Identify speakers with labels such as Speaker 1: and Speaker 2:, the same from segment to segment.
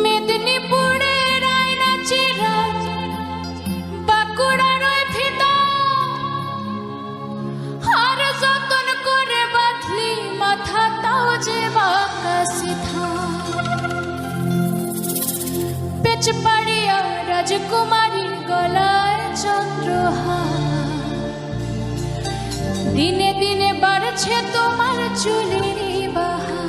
Speaker 1: মেদিনীপুরের আয়না চিরা বাঁকুড়ার ওই ভিতর আর যতন করে বাঁধলি মাথা তাও যে বাঁকা সিধা পেচপাড়িয়া রাজকুমারীর গলায় চন্দ্রহার দিনে দিনে বাড়ছে তোমার চুলেরই বাহার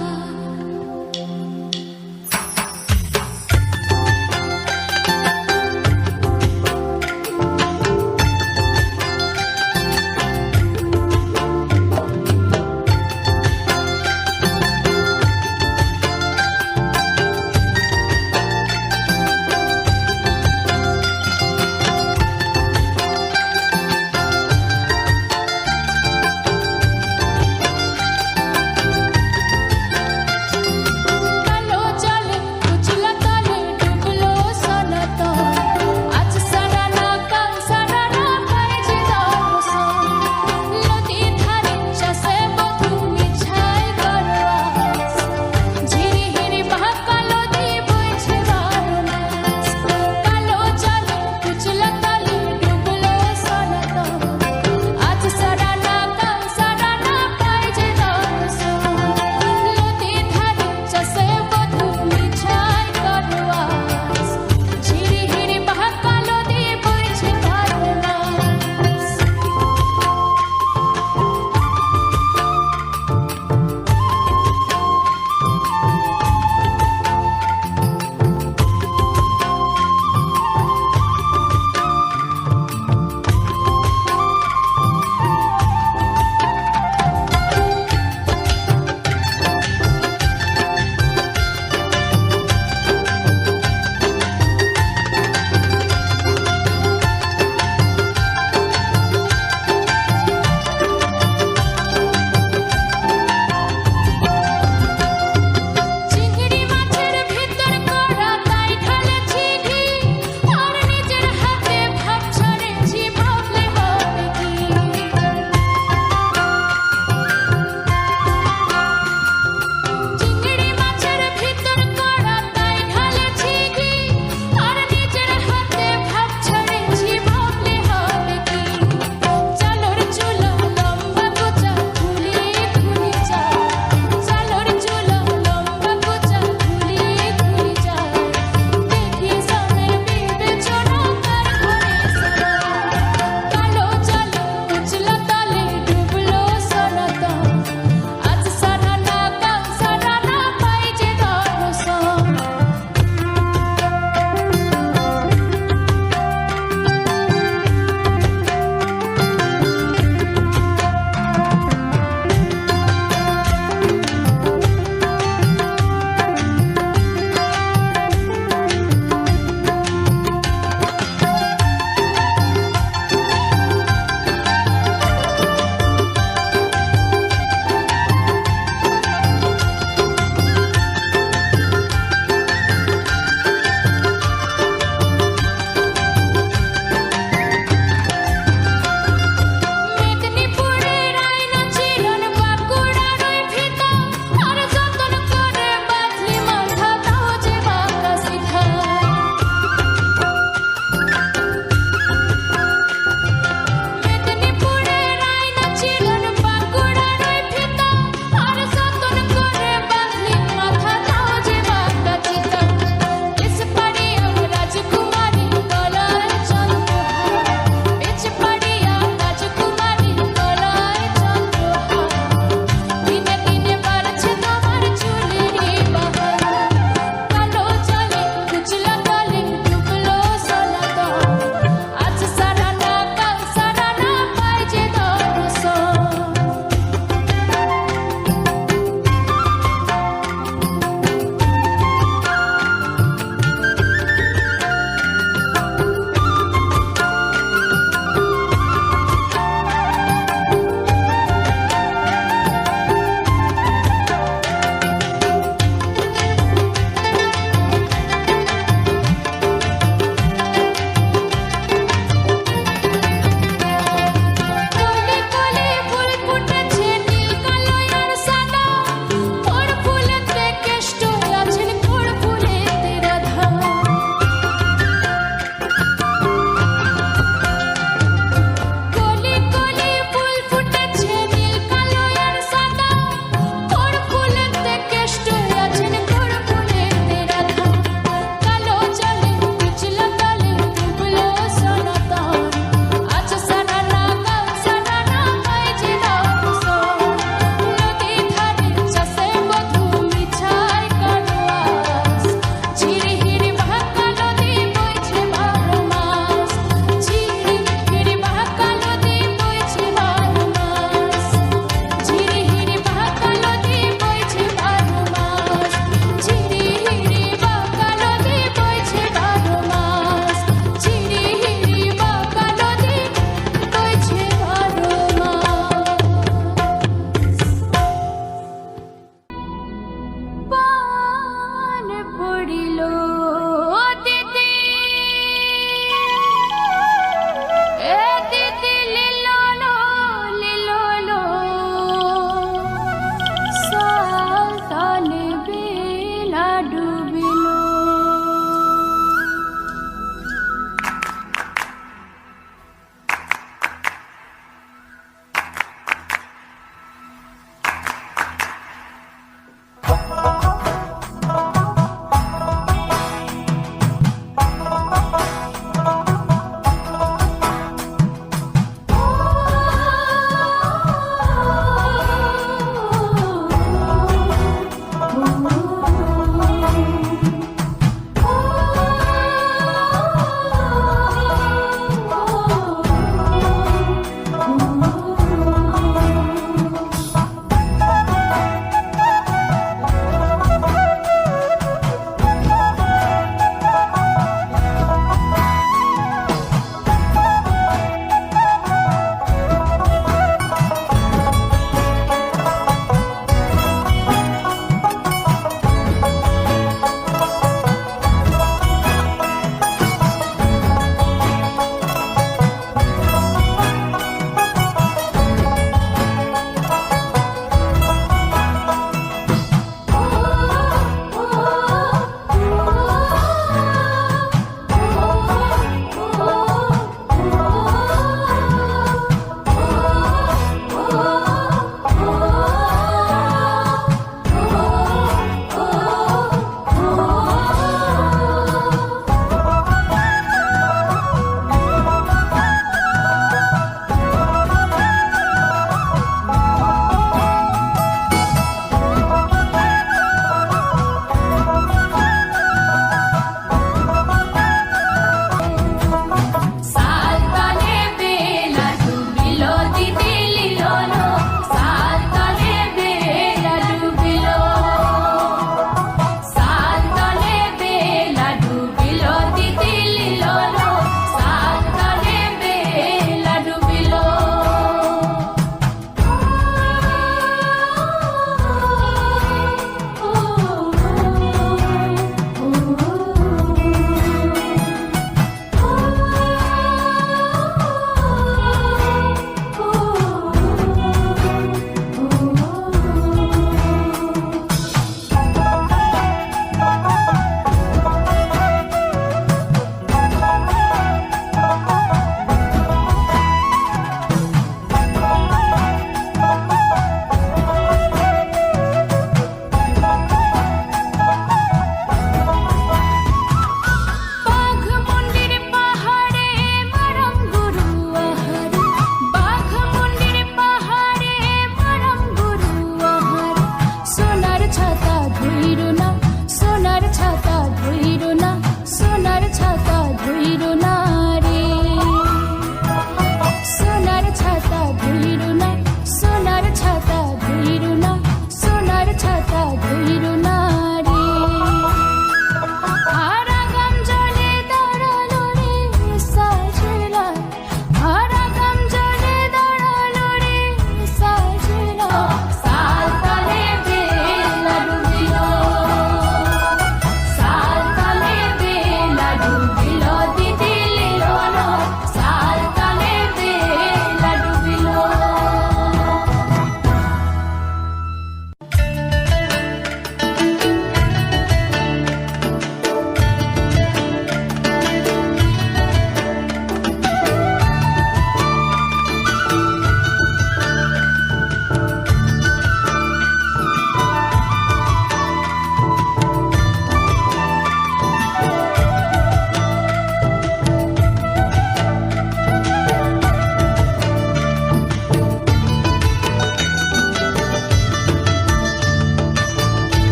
Speaker 1: ডুবিল।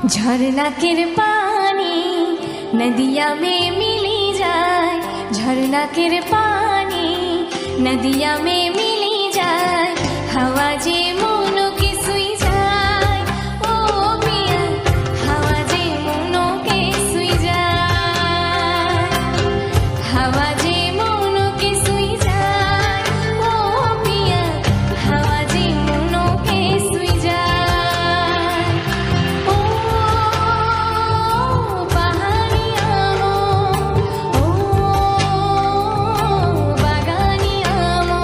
Speaker 1: झरना के पानी नदिया में मिली जाए, झरना के पानी नदिया में मिली जाए, हवा जे मोनो के सुई जाए, ओ पिया हवा जे मोनो के सुई जाए, हवा जे मोनो के सुई जाए, ओ पिया हवा जे मोनो के सुई जाए। ओ पहाड़िया मो, ओ बागानिया मो,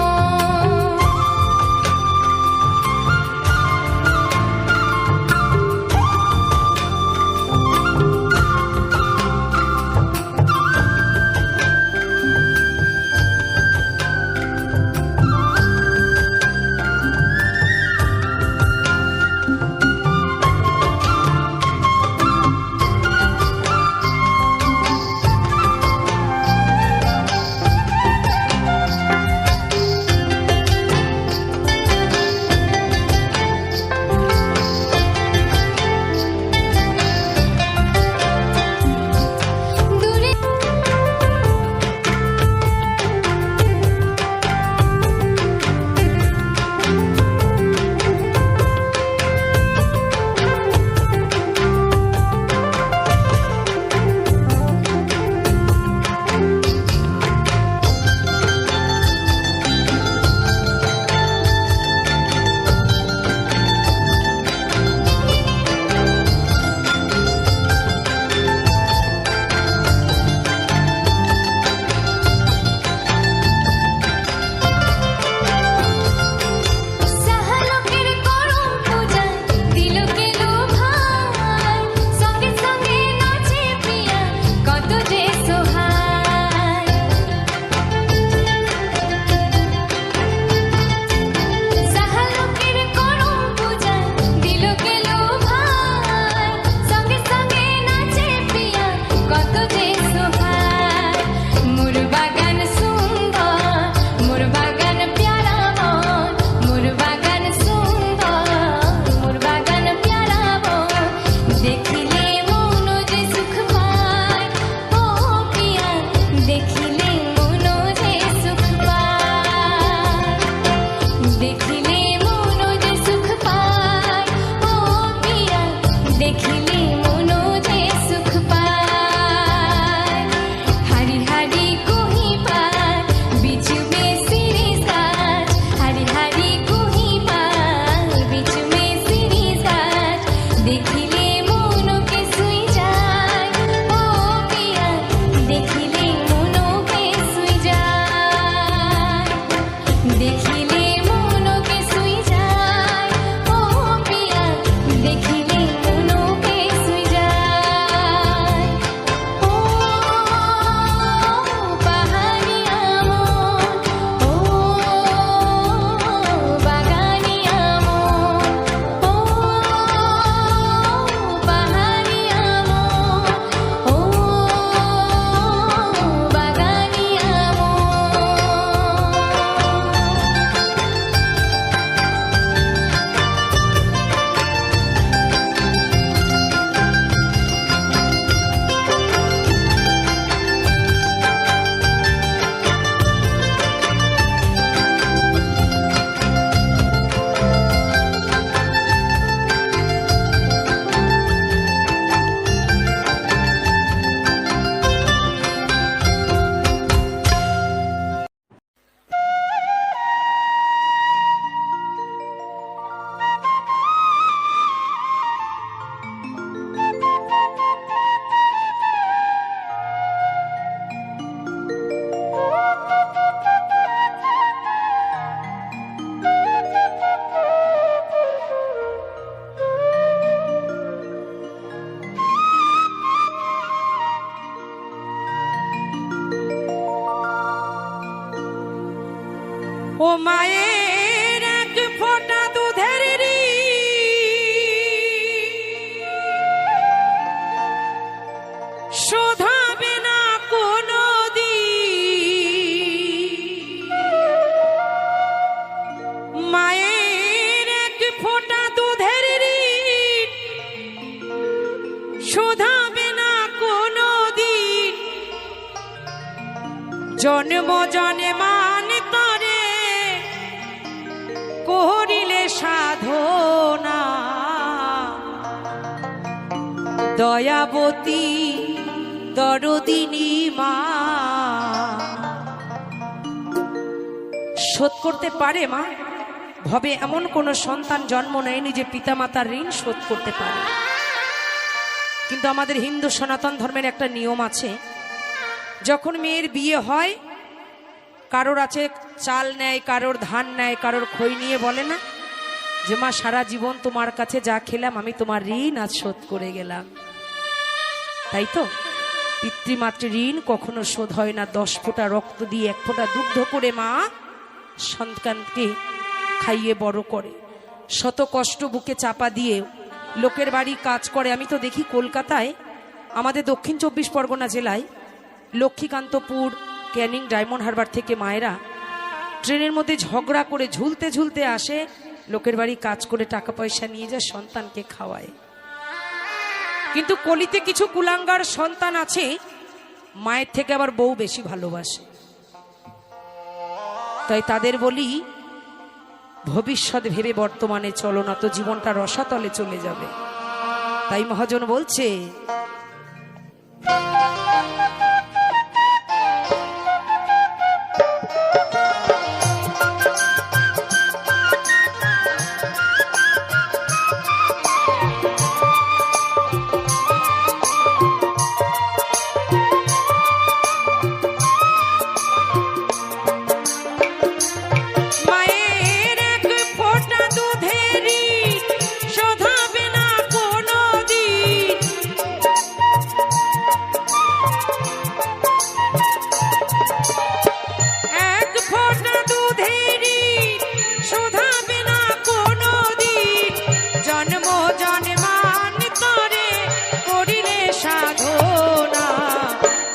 Speaker 1: দূরে সাহালোকের করম পূজা দিলকে লোভায়, সঙ্গে সঙ্গে নাচে প্রিয়া কত যে সোহায়, সাহালোকের করম পূজা দিলকে লোভায়, সঙ্গে সঙ্গে নাচে প্রিয়া কত যে সোহায়। মোর বাগান সুন্দর, মোর বাগান প্যারা বন, মোর বাগান সুন্দর, মোর বাগান প্যারা বন, দেখিলে মন যে সুখ পায়, ও প্রিয়া দেখিলে মন যে সুখ পায়, দেখিলে মন যে সুখ পায়, ও প্রিয়া দেখিলে মন যে সুখ পায়। হারি হারি কুহি পায় বিচু में सिरी साज, हरी हरी कुही पार बिचु में सिरी साज, देखिले मोनो के सुई जाए, ओ पिया देखिले मोनो के सुई जाए, देखिले मोनो के सुई जाए, ओ पिया देखिले मोनो के सुई जाए। ओ पहाड़िया मो, ओ बागानिया मो, ओ पहाड़िया मो, ओ बागानिया मो।
Speaker 2: ও মায়ের এক ফোঁটা দুধের শোধাবে না কোনো দিন, মায়ের এক ফোঁটা দুধের দয়াবতী দরদিনী মা। শোধ করতে পারে মা? ভবে এমন কোন সন্তান জন্ম নেয়নি যে পিতামাতার ঋণ শোধ করতে পারে। কিন্তু আমাদের হিন্দু সনাতন ধর্মের একটা নিয়ম আছে, যখন মেয়ের বিয়ে হয় কারোর আছে চাল নেয়, কারোর ধান নেয়, কারোর খই নিয়ে বলে না যে মা সারা জীবন তোমার কাছে যা খেলাম আমি তোমার ঋণ আজ শোধ করে গেলাম। তাই তো পিতৃমাতৃ ঋণ কখনো শোধ হয় না। 10 ফোঁটা রক্ত দিয়ে 1 ফোঁটা দুগ্ধ করে মা সন্তানকে খাইয়ে বড় করে, শত কষ্ট বুকে চাপা দিয়ে লোকের বাড়ি কাজ করে। আমি তো দেখি কলকাতায়, আমাদের দক্ষিণ 24 পরগনা জেলায় লক্ষ্মীকান্তপুর, ক্যানিং, ডায়মন্ড হারবার থেকে মায়েরা ট্রেনের মধ্যে ঝগড়া করে ঝুলতে ঝুলতে আসে, লোকের বাড়ি কাজ করে টাকা পয়সা নিয়ে যায়, সন্তানকে খাওয়ায়। কিন্তু কলিতে কিছু কুলাঙ্গার সন্তান আছে, মায়ের থেকে আবার বউ বেশি ভালোবাসে। তাই তাদের বলি ভবিষ্যৎ ভেবে বর্তমানে চলো, না তো জীবনটা রসাতলে চলে যাবে। তাই মহাজন বলছে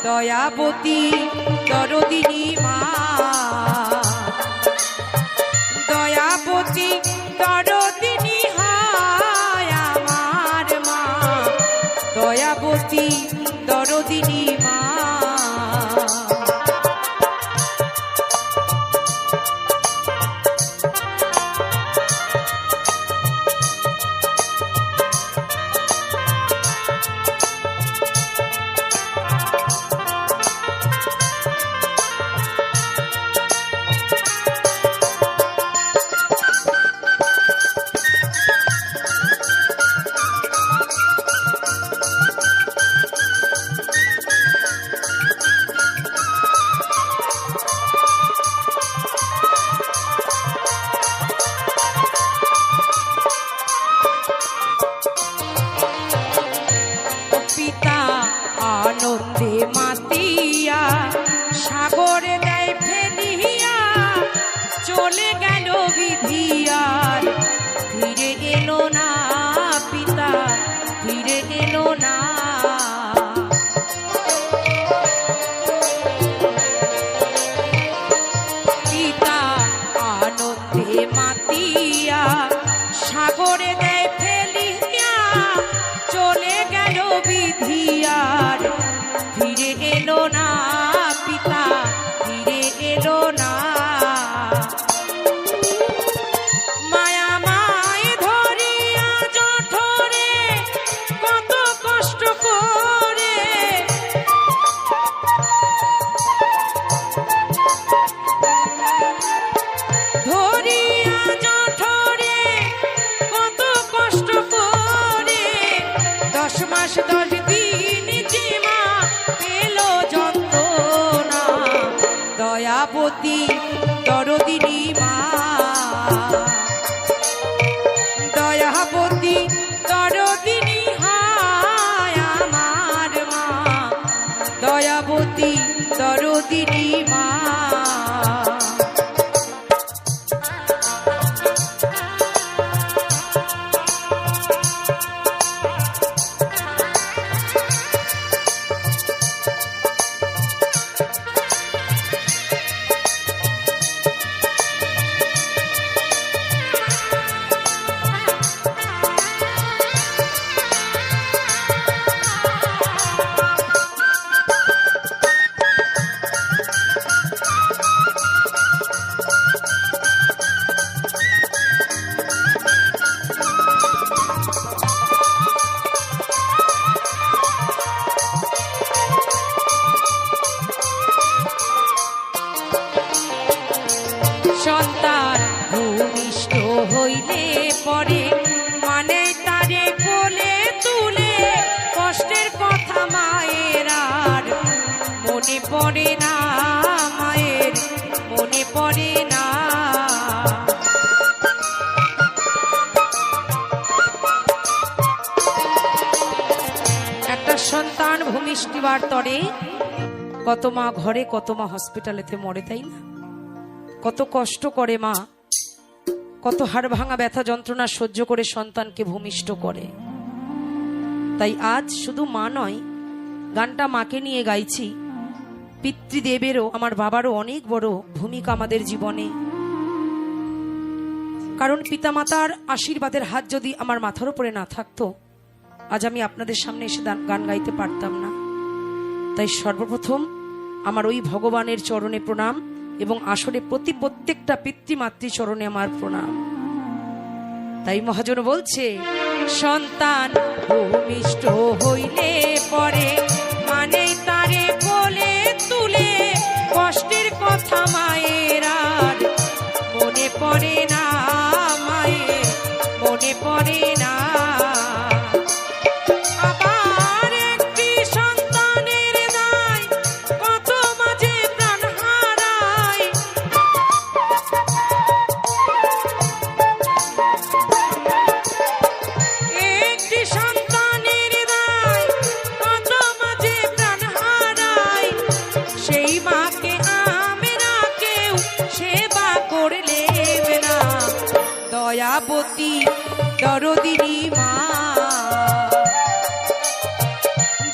Speaker 2: দয়াবতী দরদিনী মা, দয়াবতী দরদিনী হায় আমার মা, দয়াবতী দরদিনী মা। আনন্দে মাতিয়া সাগরে দেয় ফেলিয়া, চলে গেল বিধিয়ার ফিরে এলো না, পিতা ফিরে এলো না। পিতা আনন্দে মাতিয়া সাগরে দেয় ফেলিয়া, চলে গেল বিধিয়ার ফিরে এলো না, পিতা ফিরে এলো না। মায়া মায় ধরিয়া জঠরে কত কষ্ট করে, ধরিয়া জঠরে কত কষ্ট করে, 10 মাস 10 দিন জীমা পেলো যন্ত্রণা। দয়াবতী দরদিনী মা, দয়াবতী দরদিনী হায় আমার মা, দয়াবতী দরদিনী মা। মনে পড়ে না মায়ের, মনে পড়ে না। একটা সন্তান ভূমিষ্ঠিবার তরে কত মা ঘরে, কত মা হসপিটালেতে মরে, তাই না? কত কষ্ট করে মা, কত হাড় ভাঙা ব্যথা যন্ত্রণা সহ্য করে সন্তানকে ভূমিষ্ঠ করে। তাই আজ শুধু মা নয়, গানটা মাকে নিয়ে গাইছি। পিতৃদেবেরও, আমার বাবারও অনেক বড় ভূমিকা আমাদের জীবনে। কারণ পিতামাতার আশীর্বাদের হাত যদি আমার মাথার উপরে না থাকতো, আজ আমি আপনাদের সামনে এসে গান গাইতে পারতাম না। তাই সর্বপ্রথম আমার ওই ভগবানের চরণে প্রণাম, এবং আসলে প্রত্যেকটা পিতৃমাতৃ চরণে আমার প্রণাম। তাই মহাজন বলছে, সন্তান ভূমিষ্ঠ হইলে পরে মানে তারে কোলে তুলে, কষ্টের কথা মায়ের আর মনে পড়ে না, মায়ের মনে পড়ে না। দয়াবতী দরদিনী মা,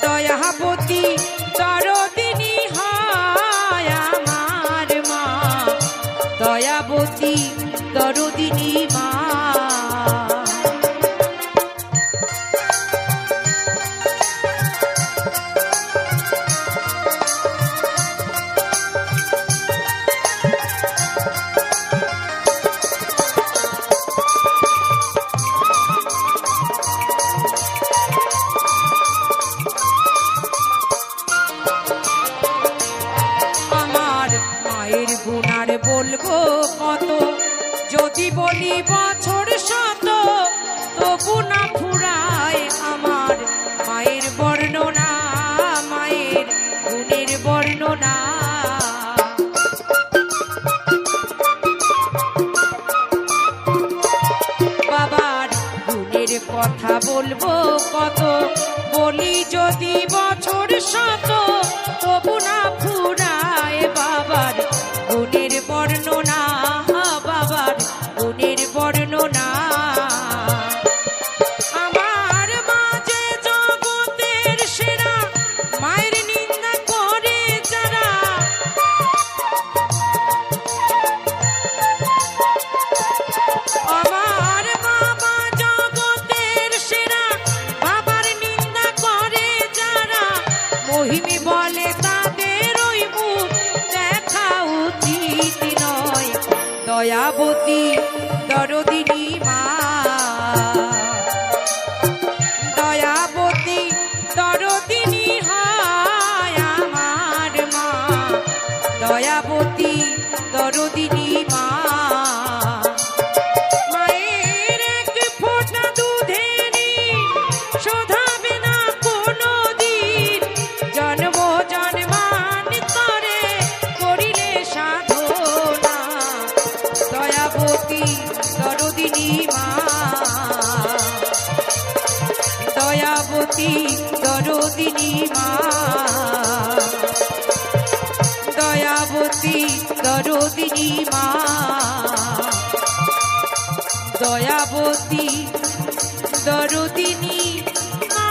Speaker 2: দয়াবতী দরদিনী হয় আমার মা, দয়াবতী দরদিনী মা। গুনার বলবো কত, যদি বলি বছর শত, তবু না ফুরায় আমার মায়ের বর্ণনা, মায়ের গুণের বর্ণনা। বাবার গুণের কথা বলবো কত, বলি যদি বছর শত, তবু না ফুরায় বাবার গুণের বর্ণনা, বাবার গুণের বর্ণনা। আমার মা যে জগতের সেরা, মায়ের নিন্দা করে যারা, আমার বাবা জগতের সেরা, বাবার নিন্দা করে যারা, মহিমী বলে তাদের ওই মুখ দেখা উচিত নয়। দয়াবতী দরদিনী মা, দয়াবতী দরদিনী হয় আমার মা, দয়াবতী দরদিনী মা। মায়ের এক ফোঁটা দুধেরই শোধাবে না কোনো দিন, জন্ম জন্মান্তরে করিলে সাধনা। দয়াবতী দরদিনী মা, দয়াবতী দরদিনী মা, দয়াবতী দরদিনী মা, দয়াবতী দরদিনী মা।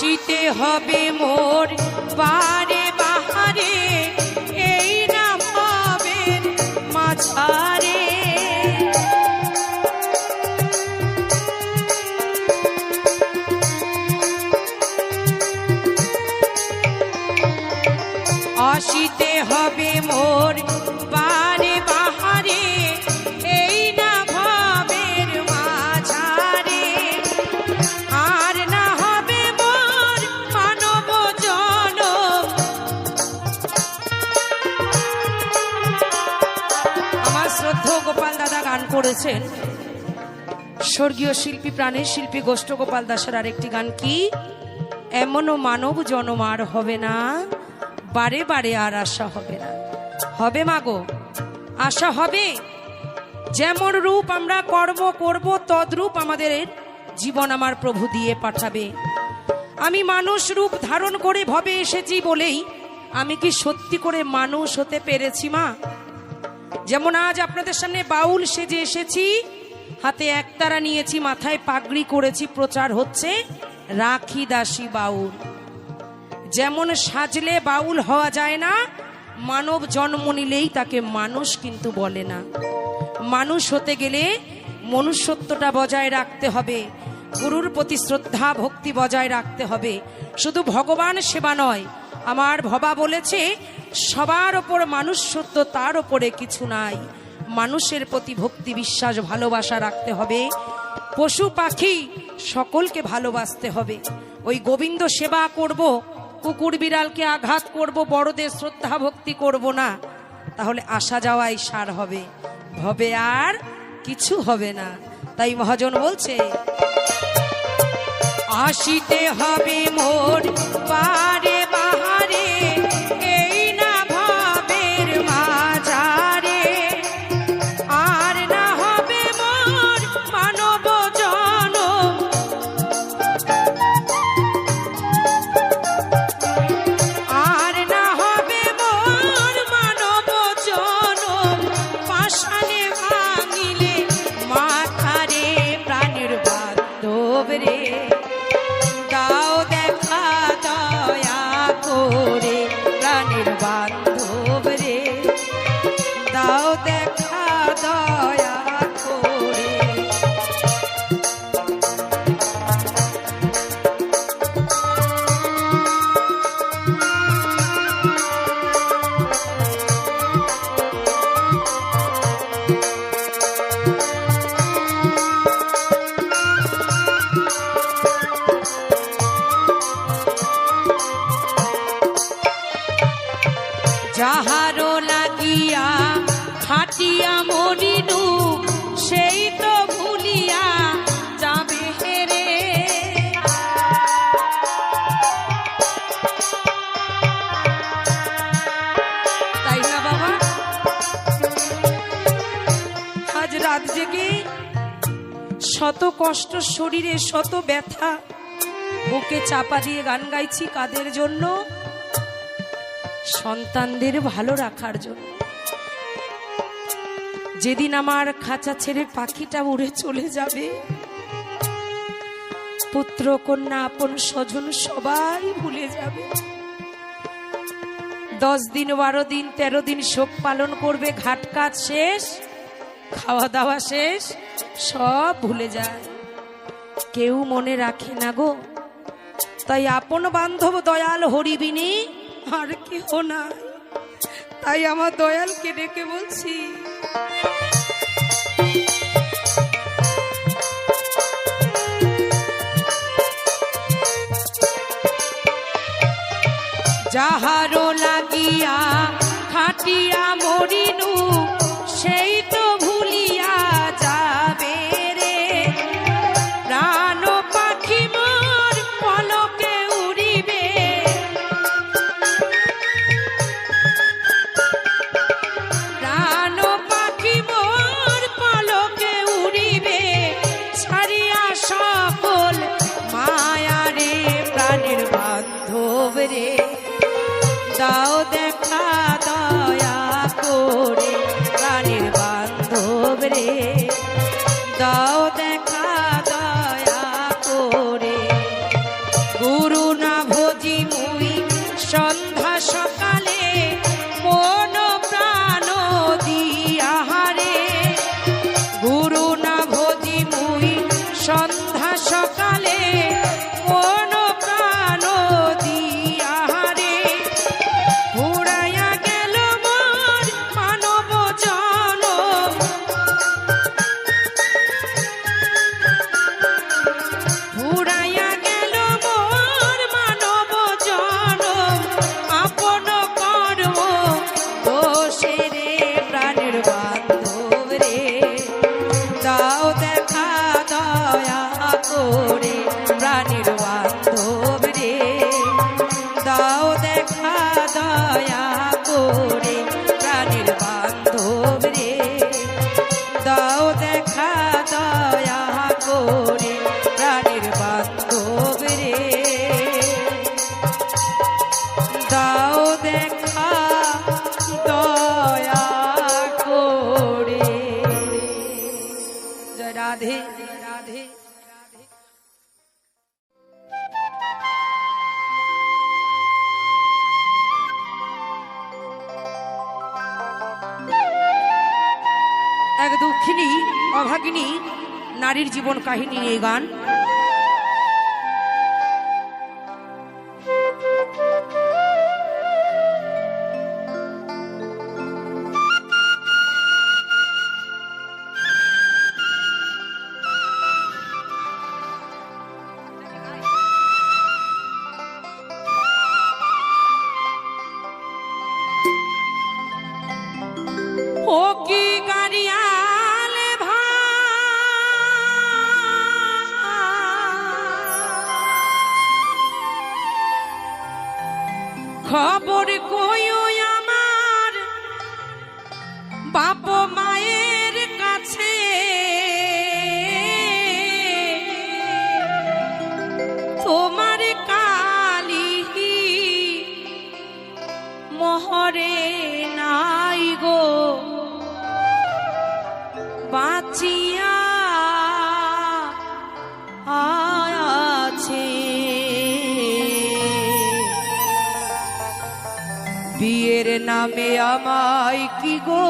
Speaker 2: আসিতে হবে মোর বারে বাহারে, এই না ভাবের মাঝারে। আসিতে হবে মোর বারে বাহারে, এই না ভাবের মাঝারে। আর না হবে মোর মানব জনম। আমার শ্রদ্ধেয় গোপাল দাদা গান করেছেন, স্বর্গীয় শিল্পী প্রাণের শিল্পী গোষ্ঠ গোপাল দাসের আরেকটি গান, কি এমনও মানব জনম আর হবে না, বারে বারে আর আশা হবে না। হবে মাগো, আশা হবে। যেমন রূপ আমরা কর্ম করব, তদ্রূপ আমাদের জীবন আমার প্রভু দিয়ে পাঠাবে। আমি মানুষ রূপ ধারণ করে ভবে এসেছি বলেই আমি কি সত্যি করে মানুষ হতে পেরেছি মা? যেমন আজ আপনাদের সামনে বাউল সেজে এসেছি, হাতে একতারা নিয়েছি, মাথায় পাগড়ি করেছি, প্রচার হচ্ছে রাখি দাসী বাউল। যেমন সাজলে বাউল হওয়া যায় না, মানব জন্ম নিলেই তাকে মানুষ কিন্তু বলে না। মানুষ হতে গেলে মনুষ্যত্বটা বজায় রাখতে হবে, গুরুর প্রতি শ্রদ্ধা ভক্তি বজায় রাখতে হবে। শুধু ভগবান সেবা নয়, আমার ভবা বলেছে সবার ওপর মানুষ্যত্ব, তার ওপরে কিছু নাই। মানুষের প্রতি ভক্তি বিশ্বাস ভালোবাসা রাখতে হবে, পশু পাখি সকলকে ভালোবাসতে হবে। ওই গোবিন্দ সেবা করব, কুকুর বিড়ালকে আঘাত করব, বড়দের শ্রদ্ধা ভক্তি করব না, তাহলে আসা যাওয়াই সার হবে, ভবে আর কিছু হবে না। তাই মহাজন বলছে আসিতে হবে মোর বারে বাহারে, এই না ভাবের মাঝারে। আর না হবে মোর মানব জনম, আর না হবে মোর মানব জনম। পাষাণে ভাঙিলে মাথারে, প্রাণের বান্ধব রে, দাও দেখা দয়া করে, প্রাণের বান্ধব রে, দাও দেখা দয়া করে। যাহারো লাগিয়া খাটিয়া মরিনু, সেই তো ভুলিয়া যাবে হেরে। তাই না বাবা? আজ রাত জেগে শত কষ্ট শরীরে, শত ব্যথা বুকে চাপা দিয়ে গান গাইছি কাদের জন্য? সন্তানদের ভালো রাখার জন্য। যেদিন আমার খাঁচা ছেড়ে পাখিটা উড়ে চলে যাবে, পুত্র কন্যা আপন স্বজন সবাই ভুলে যাবে। 10 দিন 12 দিন 13 দিন শোক পালন করবে, ঘাট কাজ শেষ, খাওয়া দাওয়া শেষ, সব ভুলে যায়, কেউ মনে রাখে না গো। তাই আপন বান্ধব দয়াল হরিবিনী আর কেহ নাই। তাই আমার দয়ালকে ডেকে বলছি, যাহারো লাগিয়া খাটিয়া মরিনু, সেই তো ভুলিয়া যাবে রে। প্রাণ পাখি মোর পলকে উড়িবে, প্রাণ পাখি মোর পলকে উড়িবে, ছাড়িয়া সকল মায়া রে, প্রাণের বান্ধব রে, দাও দেখা দয়া করে, প্রাণের বান্ধব রে, দাও দেখা দয়া করে। গুরু জয় রাধে রাধে। এক দুঃখিনী অভাগিনী নারীর জীবন কাহিনী এই গান। ও কি গাড়িয়ালে খবর কইও আমার বাপ মায়ের কাছে, তোমার কালি মোহরে নাই গো বাঁচিয়া আছে। বিয়ের নামে আমায় কি গো